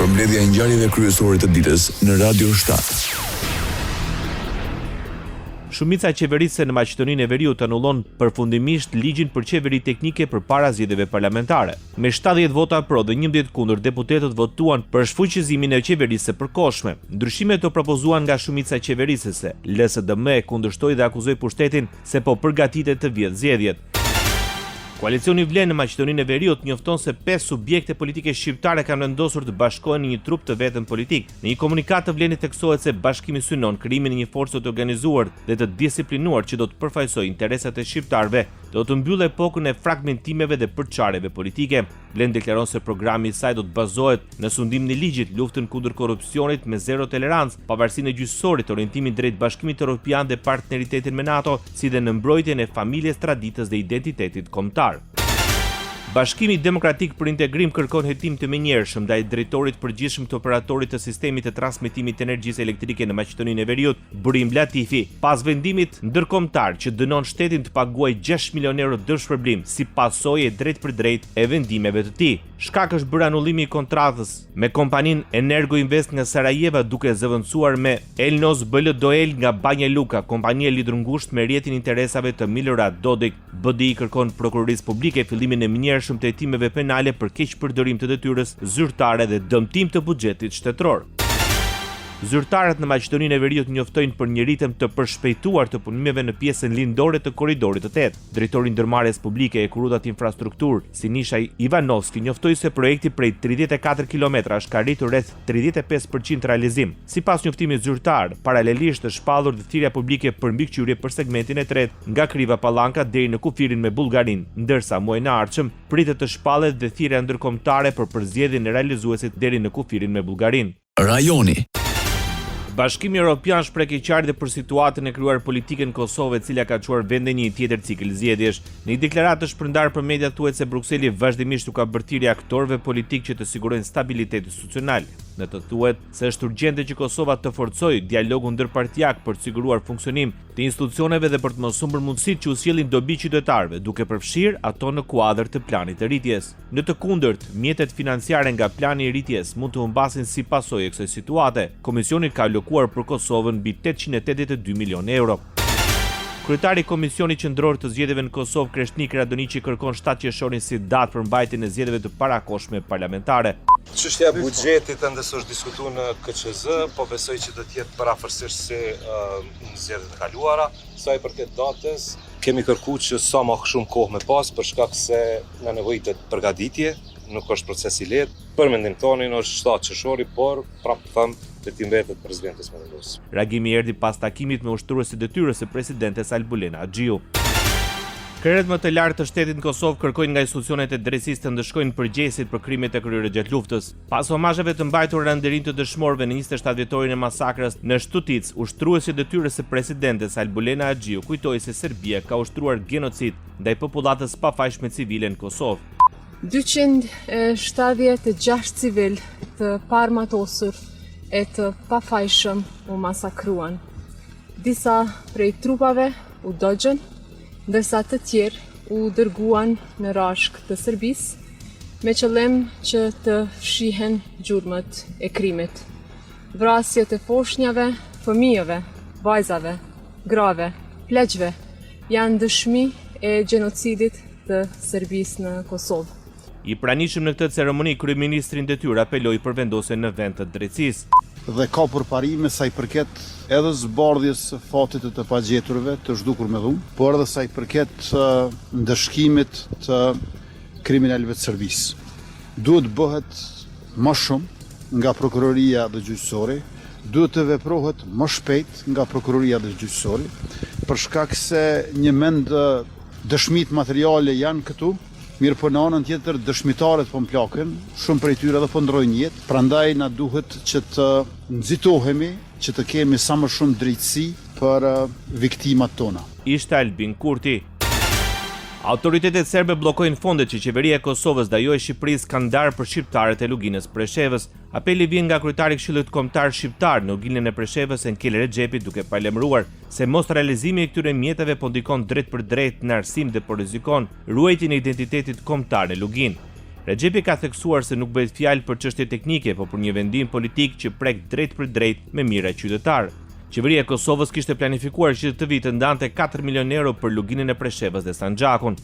Përmbledhja e ngjarjeve kryesore të ditës në Radio 7. Shumica e qeverisë në Maqedoninë e Veriut anullon përfundimisht ligjin për qeveri teknike përpara zgjedhjeve parlamentare. Me 70 vota pro dhe 11 kundër, deputetët votuan për shfuqëzimin e qeverisë së përkohshme. Ndryshimet u propozuan nga shumica e qeverisëse. LSDM e kundërshtoi dhe akuzoi pushtetin se po përgatitet të vjedhë zgjedhjet. Koalicioni Vlen në Maqedoninë e Veriut njofton se 5 subjekte politike shqiptare kanë vendosur të bashkohen në një trup të vetëm politik. Në një komunikat të Vlenit theksohet se bashkimi synon krijimin e një force të organizuar dhe të disiplinuar që do të përfaqësojë interesat e shqiptarëve, do të mbyllë epokën e fragmentimeve dhe përçarjeve politike. Vlen deklaron se programi i saj do të bazohet në sundimin e ligjit, luftën kundër korrupsionit me zero tolerancë, pavarësinë e gjyqësorit, orientimin drejt Bashkimit Evropian dhe partneritetin me NATO, si dhe në mbrojtjen e familjes, traditës dhe identitetit kombëtar. Bashkimi Demokratik për Integrim kërkon hetim të menjëhershëm ndaj drejtorit përgjithshëm të operatorit të sistemit të transmetimit të energjisë elektrike në Maqedoninë e Veriut, Burim Latifi, pas vendimit ndërkombëtar që dënon shtetin të paguajë 6 milion euro dëmshpërblim si pasojë e drejt për drejt e vendimeve të tij. Shkak është bërë anullimi i kontratës me kompaninë Energo Invest nga Sarajeva, duke zëvendësuar me Elnos Bldoel nga Banja Luka, kompania lidhur ngushtë me rrjetin interesave të Milorad Dodik. BDI kërkon prokurorisë publike fillimin e menjëhershëm të hetimeve penale për keqpërdorim të detyrës zyrtare dhe dëmtim të buxhetit shtetëror. Zyrtarët në Maqedoninë e Veriut njoftojnë për një ritëm të përshpejtuar të punimeve në pjesën lindore të korridorit të 8. Drejtori i ndërmarrjes publike e Kurutat Infrastruktur, Sinisha Ivanovski, njoftoi se projekti prej 34 kilometrash ka arritur rreth 35% realizim. Sipas njoftimit zyrtar, paralelisht është shpallur dhe thirrja publike për mbikëqyrje për segmentin e 3 nga Kriva Pallanka deri në kufirin me Bullgarin, ndërsa muajin e ardhshëm pritet të shpallet dhe thirrja ndërkombëtare për përzgjedhjen e realizuesit deri në kufirin me Bullgarin. Rajoni. Bashkimi Evropian shpreh keqardhje për situatën e krijuar politike në Kosovë, e cila ka çuar vende një tjetër cikël zgjedhjesh. Në një deklaratë të shpërndarë për media thuhet se Brukseli vazhdimisht u ka bërtirë aktorëve politik që të sigurojnë stabilitet institucional. Në të thuhet se është urgjente që Kosova të forcojë dialogun ndërpartijak për të siguruar funksionim të institucioneve dhe për të mos humbur mundësitë që u sjellin dobi qytetarëve, duke përfshirë ato në kuadër të planit të rritjes. Në të kundërt, mjetet financiare nga plani i rritjes mund të humbasin si pasojë e kësaj situate. Komisioni ka alokuar për Kosovën mbi 882 milion euro. Kryetari i Komisionit Qendror të Zgjedhjeve në Kosovë, Kreshnik Radoniqi, kërkon 7 qershorin si datë për mbajtjen e zgjedhjeve të parakohshme parlamentare. Çështja e buxhetit ende është diskutuar në KQZ, po besoj që do të jetë parafërsisht si në zgjedhjet e kaluara. Sa i përket datës, kemi kërkuar që sa më shumë kohë me pas për shkak se na nevojitet përgatitje, nuk është proces i lehtë. Për mendim tonin është 7 qershori, por prapë them të ti mbetet presidentes Mendoza. Reagimi erdhi pas takimit me ushtruesit detyrës së presidentes Albulena Axhiu. Krerët më të lartë të shtetit në Kosovë kërkojnë nga institucionet e drejtësisë të ndëshkojnë përgjegjësit për krimet e kryer gjatë luftës. Pas omazheve të mbajtur rëndërin të dëshmorëve në 27 vjetorin e masakrës në Shtutic, ushtruesi detyrës së presidentes Albulena Axhiu kujtoi se Serbia ka ushtruar genocid ndaj popullatës pafajshme civile në Kosovë. 276 civil të parmatosur e të pafajshëm u masakruan. Disa prej trupave u dogjën, ndërsa të tjerë u dërguan në rashk të Serbisë me qëllim që të fshihen gjurmët e krimit. Vrasjet e foshnjave, fëmijëve, vajzave, grave, pleqve janë dëshmi e gjenocidit të Serbisë në Kosovë. I pranishëm në këtë ceremoni, kryeministri në detyrë apeloi për vendosjen në vend të drejtësisë. Dhe ka përparime sa i përket edhe zbardhjes së fatit të pagjeturve të zhdukur me dhunë, por edhe sa i përket ndëshkimit të kriminalëve të Serbisë. Duhet bëhet më shumë nga prokuroria dhe gjyqësori, duhet të veprohet më shpejt nga prokuroria dhe gjyqësori, për shkak se një mend dëshmit materiale janë këtu. Mirë po në anën tjetër dëshmitarët po mplaken, shumë prej tyre edhe po ndrojnë jetë, prandaj na duhet që të nxitohemi, që të kemi sa më shumë drejtësi për viktimat tona. Ishte Albin Kurti. Autoritetet serbe bllokojnë fondet që qeveria e Kosovës dhe ajo e Shqipërisë kanë ndarë për shqiptarët e luginës Preshevës. Apeli vjen nga kryetari i Këshillit Kombëtar Shqiptar në luginën e Preshevës, Enkel Rexhepi, duke palemëruar se mos realizimi i këtyre mjeteve po ndikon drejt për drejt në arsim dhe po rrezikon ruajtjen e identitetit kombëtar në Luginë. Recep ka theksuar se nuk bëhet fjalë për çështje teknike, por për një vendim politik që prek drejt për drejt me mira qytetar. Qeveria e Kosovës kishte planifikuar që këtë vit të ndante 4 milion euro për luginën e Preshevës dhe Sanxhakun.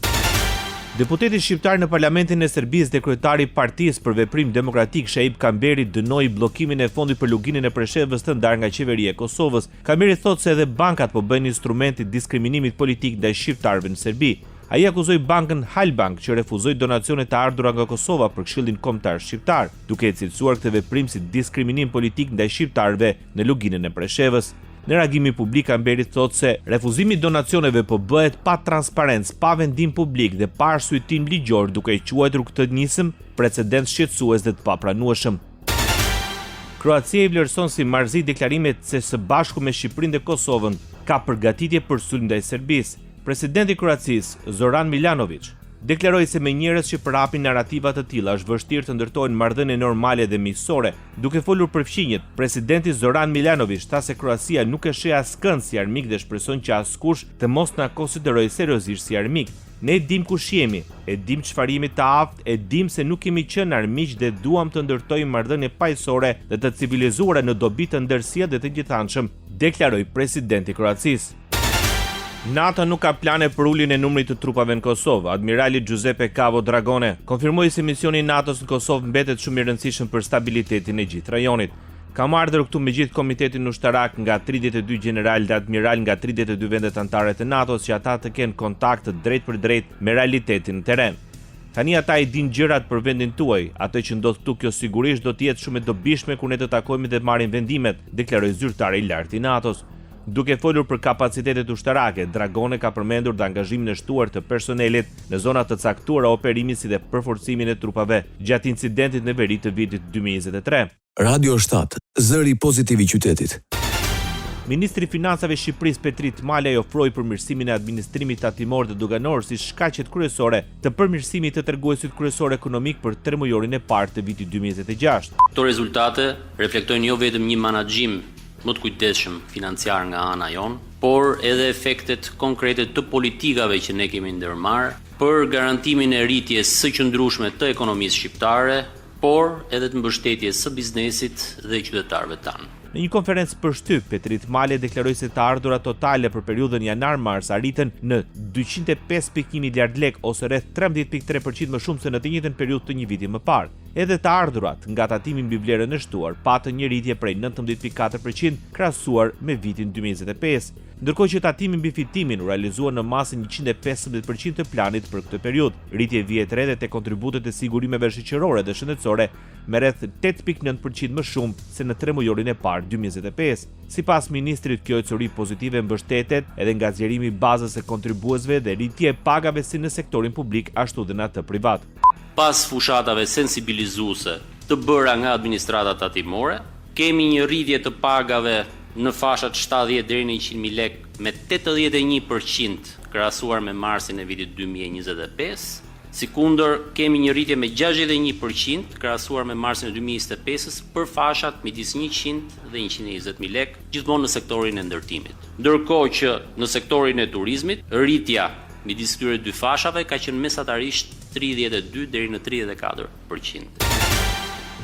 Deputeti shqiptar në Parlamentin e Serbisë dhe kryetari i Partisë për Veprim Demokratik Shaib Kamberi dënoi bllokimin e fondit për luginën e Preshevës të ndarë nga qeveria e Kosovës. Kamberi thotë se edhe bankat po bëjnë instrument i diskriminimit politik ndaj shqiptarëve në Serbi. Ai akuzoi bankën Halbank që refuzoi donacione të ardhura nga Kosova për Këshillin Kombëtar Shqiptar, duke e cilësuar këtë veprim si diskriminim politik ndaj shqiptarëve në luginën e Preshevës. Në reagimi publik, Kamberi thotë se refuzimi i donacioneve po bëhet pa transparencë, pa vendim publik dhe pa arsyetim ligjor, duke i quajtur këtë nisëm precedent shqetësues dhe të papranueshëm. Kroacia i vlerëson si marrëzi deklarimet se së bashku me Shqipërinë dhe Kosovën ka përgatitje për sulm ndaj Serbisë. Presidenti i Kroacisë, Zoran Milanović, deklaroi se me njerëz që përhapin narrativa të tilla është vështirë të ndërtojnë marrëdhënie normale dhe miqësore. Duke folur për fqinjet, presidenti Zoran Milanović tha se Kroacia nuk e sheh askënd si armik dhe shpreson që askush të mos na konsiderojë seriozisht si armik. Ne dim kush jemi, e dim çfarë jemi të aftë, e dim se nuk kemi qenë armiq dhe duam të ndërtojmë marrëdhënie paqësore dhe të civilizuara në dobi të ndërsjellë dhe të gjithanshëm, deklaroi presidenti i Kroacisë. NATO nuk ka plane për uljen e numrit të trupave në Kosovë. Admirali Giuseppe Cavo Dragone konfirmoi se misioni i NATO-s në Kosovë mbetet shumë i rëndësishëm për stabilitetin e gjithë rajonit. Kam ardhur këtu me gjithë komitetin ushtarak nga 32 general dhe admiral nga 32 vendet anëtare të NATO-s që ata të kenë kontakt drejt për drejt me realitetin në terren. Tani ata i din gjërat për vendin tuaj, atë që ndodh këtu kjo sigurisht do të jetë shumë e dobishme kur ne të takojmë dhe marrim vendimet, deklaroi zyrtari i lartë i NATO-s. Duke folur për kapacitetet ushtarake, Dragone ka përmendur dhe angazhimin e shtuar të personelit në zonat të caktuara operimi si dhe përforcimin e trupave gjatë incidentit në veri të vitit 2023. Radio 7, zëri pozitiv i qytetit. Ministri i Financave i Shqipërisë Petrit Malaj ofroi përmirësimin e administrimit tatimor dhe doganor si shkaqet kryesore të përmirësimit të treguesit kryesor ekonomik për 3 mujorin e parë të vitit 2026. Këto rezultate reflektojnë jo vetëm një menaxhim më të kujdesshëm financiar nga ana jon, por edhe efektet konkrete të politikave që ne kemi ndërmarrë për garantimin e rritjes së qëndrueshme të ekonomisë shqiptare, por edhe të mbështetjes së biznesit dhe qytetarëve tanë. Në një konferencë për shtyp, Petrit Malaj deklaroi se të ardhurat totale për periudhën janar-mars arriten në 205.1 miliard lek ose rreth 13.3% më shumë se në të njëjtën periudhë të një viti më parë. Edhe të ardhurat nga tatimi mbi vlerën e shtuar patën një rritje prej 19.4% krahasuar me vitin 2025, ndërkohë që tatimi mbi fitimin u realizua në masën 115% të planit për këtë periudhë. Rritje vjetre edhe te kontributet e sigurimeve shoqërore dhe shëndetësore me rreth 8.9% më shumë se në 3 mujorin e parë 2025. Sipas ministrit, kjo ecuri pozitive mbështetet edhe nga zgjerimi i bazës së kontribuesve dhe rritje e pagave si në sektorin publik ashtu dhe në atë privat. Pas fushatave sensibilizuese të bëra nga administrata tatimore, kemi një rritje të pagave në fashat 70 deri në 100.000 lek me 81% krahasuar me marsin e vitit 2025. Sikundër, kemi një rritje me 61% krahasuar me marsin e 2025-s për fashat midis 100 dhe 120.000 lek, gjithmonë në sektorin e ndërtimit. Ndërkohë që në sektorin e turizmit, rritja midis këtyre dy fashave ka qenë mesatarisht 32 deri në 34%.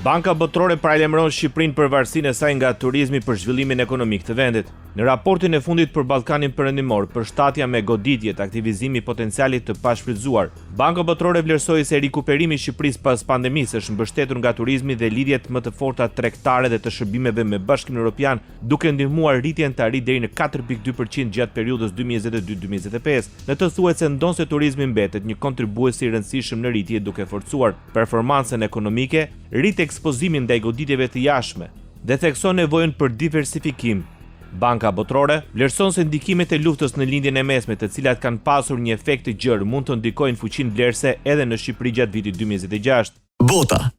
Banka Botërore paralajmëron Shqipërinë për varësinë e saj nga turizmi për zhvillimin ekonomik të vendit. Në raportin e fundit për Ballkanin Perëndimor, përshtatja me goditje të aktivizimit potencialit të pashfrytzuar, Banka Botërore vlerësoi se rikuperimi i Shqipërisë pas pandemisë është mbështetur nga turizmi dhe lidhjet më të forta tregtare dhe të shërbimeve me Bashkimin Evropian, duke ndihmuar rritjen të arrijë deri në 4.2% gjatë periudhës 2022-2025. Në të thuajse ndonse turizmi mbetet një kontribues i rëndësishëm në rritje duke forcuar performancën ekonomike, rrit ekspozimin ndaj goditjeve të jashtme dhe thekson nevojën për diversifikim. Banka Botërore vlerëson se ndikimet e luftës në lindjen e mesme, të cilat kanë pasur një efekt të gjerë, mund të ndikojnë fuqinë vlerëse edhe në Shqipëri gjatë vitit 2026. Bota.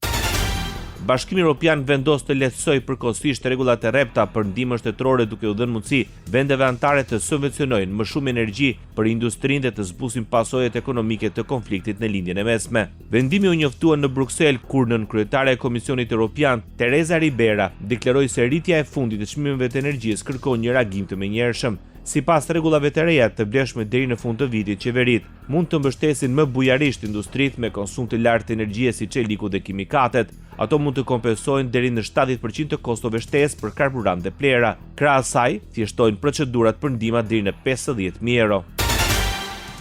Bashkimi Evropian vendos të lehtësojë përkohësisht rregullat e rrepta për ndihmën shtetërore duke u dhënë mundësi vendeve anëtare të subvencionojnë më shumë energji për industrinë dhe të zbusin pasojat ekonomike të konfliktit në lindjen e mesme. Vendimi u njoftua në Bruksel kur nënkryetare e Komisionit Evropian, Teresa Ribera, deklaroi se rritja e fundit e çmimeve të energjisë kërkon një reagim të menjëhershëm. Sipas rregullave të reja të vlefshme deri në fund të vitit, qeveritë mund të mbështesin më bujarisht industritë me konsum të lartë të energjie si çeliku dhe kimikatet. Ato mund të kompensojnë deri në 70% të kostove shtesë për karburant dhe plera. Krahas saj, thjeshtojnë procedurat për ndihma deri në 50.000 euro.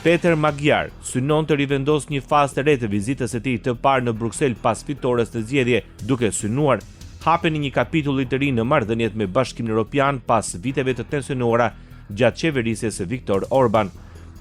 Peter Magyar synon të rivendos një fazë të re të vizitës së tij të parë në Bruksel pas fitores të zgjedhje, duke synuar hapjen e një kapitulli të ri në marrëdhëniet me Bashkimin Evropian pas viteve të tensionuara gjatë qeverisjes së Viktor Orban.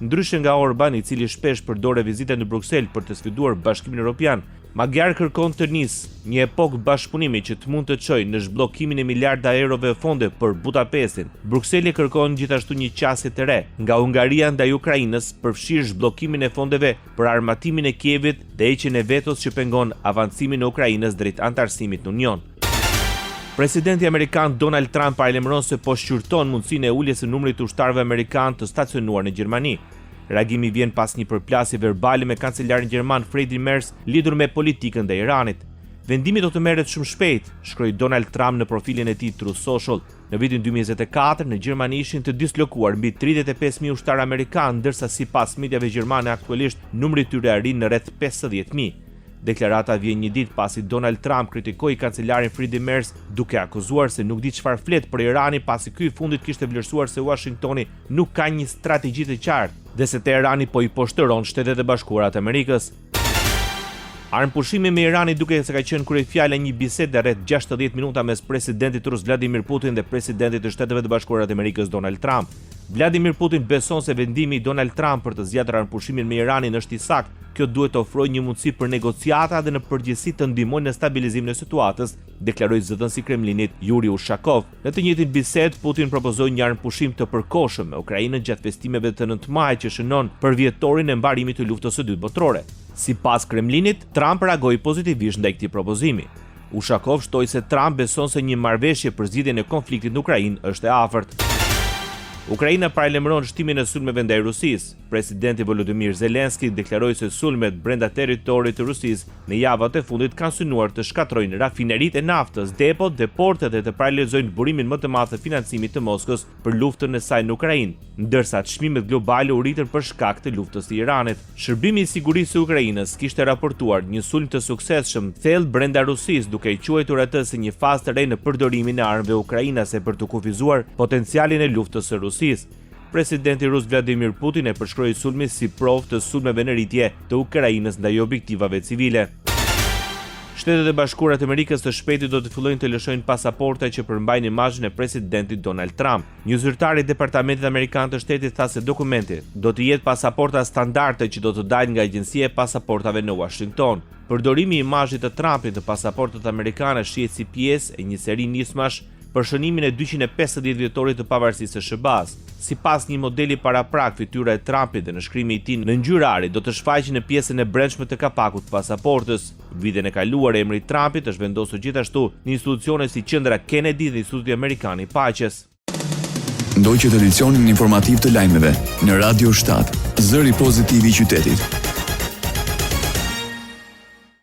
Ndryshe nga Orban, i cili shpesh përdore vizitën në Bruksel për të sfiduar Bashkimin Evropian, Magyar kërkon të nisë një epokë bashkëpunimi që të mund të çojë në zhbllokimin e miliarda eurove fonde për Budapestin. Brukseli kërkon gjithashtu një qasje të re nga Hungaria ndaj Ukrainës për fshirë zhbllokimin e fondeve për armatimin e Kievit dhe heqjen e vetos që pengon avancimin e Ukrainës drejt antarësimit në Union. Presidenti amerikan Donald Trump paralajmëron se po shqyrton mundësinë e uljes së numrit të ushtarëve amerikan të stacionuar në Gjermani. Reagimi vjen pas një përplasje verbale me kancelarin gjerman Friedrich Merz lidhur me politikën ndaj Iranit. Vendimi do të merret shumë shpejt, shkroi Donald Trump në profilin e tij Truth Social. Në vitin 2024 në Gjermani ishin të dislokuar mbi 35.000 ushtarë amerikanë, ndërsa sipas mediave gjermane aktualisht numri i tyre arrin në rreth 50.000. Deklarata vjen një ditë pasi Donald Trump kritikoi kancelarin Friedrich Merz duke akuzuar se nuk di çfarë flet për Iranin pasi ky i fundit kishte vlerësuar se Washingtoni nuk ka një strategji të qartë dhe se Teherani po i poshtëron Shtetet e Bashkuara të Amerikës. Armpushimi me Iranin duke se ka qenë kryefjala një bisede rreth 60 minuta mes presidentit rus Vladimir Putin dhe presidentit të Shteteve të Bashkuara të Amerikës Donald Trump. Vladimir Putin beson se vendimi i Donald Trump për të zgjatur armpushimin me Iranin është i saktë. Kjo duhet të ofrojë një mundësi për negociata dhe në përgjithësi të ndihmojë në stabilizimin e situatës, deklaroi zëdhënësi i Kremlinit Yuri Ushakov. Në të njëjtin bisedë, Putin propozoi një armpushim të përkohshëm me Ukrainën gjatë festimeve të 9 majit që shënon për vjetorin e mbarimit të luftës së dytë botërore. Sipas Kremlinit, Trump reagoi pozitivisht ndaj këtij propozimi. Ushakov shtoi se Trump beson se një marrëveshje për zgjidhjen e konfliktit në Ukrainë është e afërt. Ukraina paralajmëron shtimin e sulmeve ndaj Rusisë. Presidenti Volodymyr Zelensky deklaroi se sulmet brenda territorit të Rusisë në javët e fundit kanë synuar të shkatrojnë rafineritë e naftës, depot dhe portet dhe të paralizojnë burimin më të madh të financimit të Moskës për luftën e saj në Ukrainë, ndërsa çmimet globale u rritën për shkak të luftës të Iranit. Shërbimi i sigurisë së Ukrainës kishte raportuar një sulm të suksesshëm thellë brenda Rusisë, duke i quajtur atë si një fazë të re në përdorimin e armëve ukrainase për të kufizuar potencialin e luftës së Rusisë. Presidenti rus Vladimir Putin e përshkroi sulmin si provë të sulmeve në rritje të Ukrainës ndaj objektivave civile. Shtetet e Bashkuara të Amerikës së shpejti do të fillojnë të lëshojnë pasaporta që përmbajnë imazhin e presidentit Donald Trump. Një zyrtar i Departamentit Amerikan të Shtetit tha se dokumenti do të jetë pasaporta standarde që do të dalë nga Agjencia e Pasaportave në Washington. Përdorimi i imazhit të Trumpit në pasaportat amerikane shihet si pjesë e një seri nismash për shënimin e 250 vjetorit të pavarësisë së SHBA-s. Sipas një modeli paraprak, fytyra e Trumpit dhe nënshkrimi i tij në ngjyrari do të shfaqen në pjesën e brendshme të kapakut të pasaportës. Vitin e kaluar emri i Trumpit është vendosur gjithashtu në institucione si Qendra Kennedy dhe Instituti Amerikan i Paqes. Ndoqët edicionin informativ të lajmeve në Radio 7, zëri pozitiv i qytetit.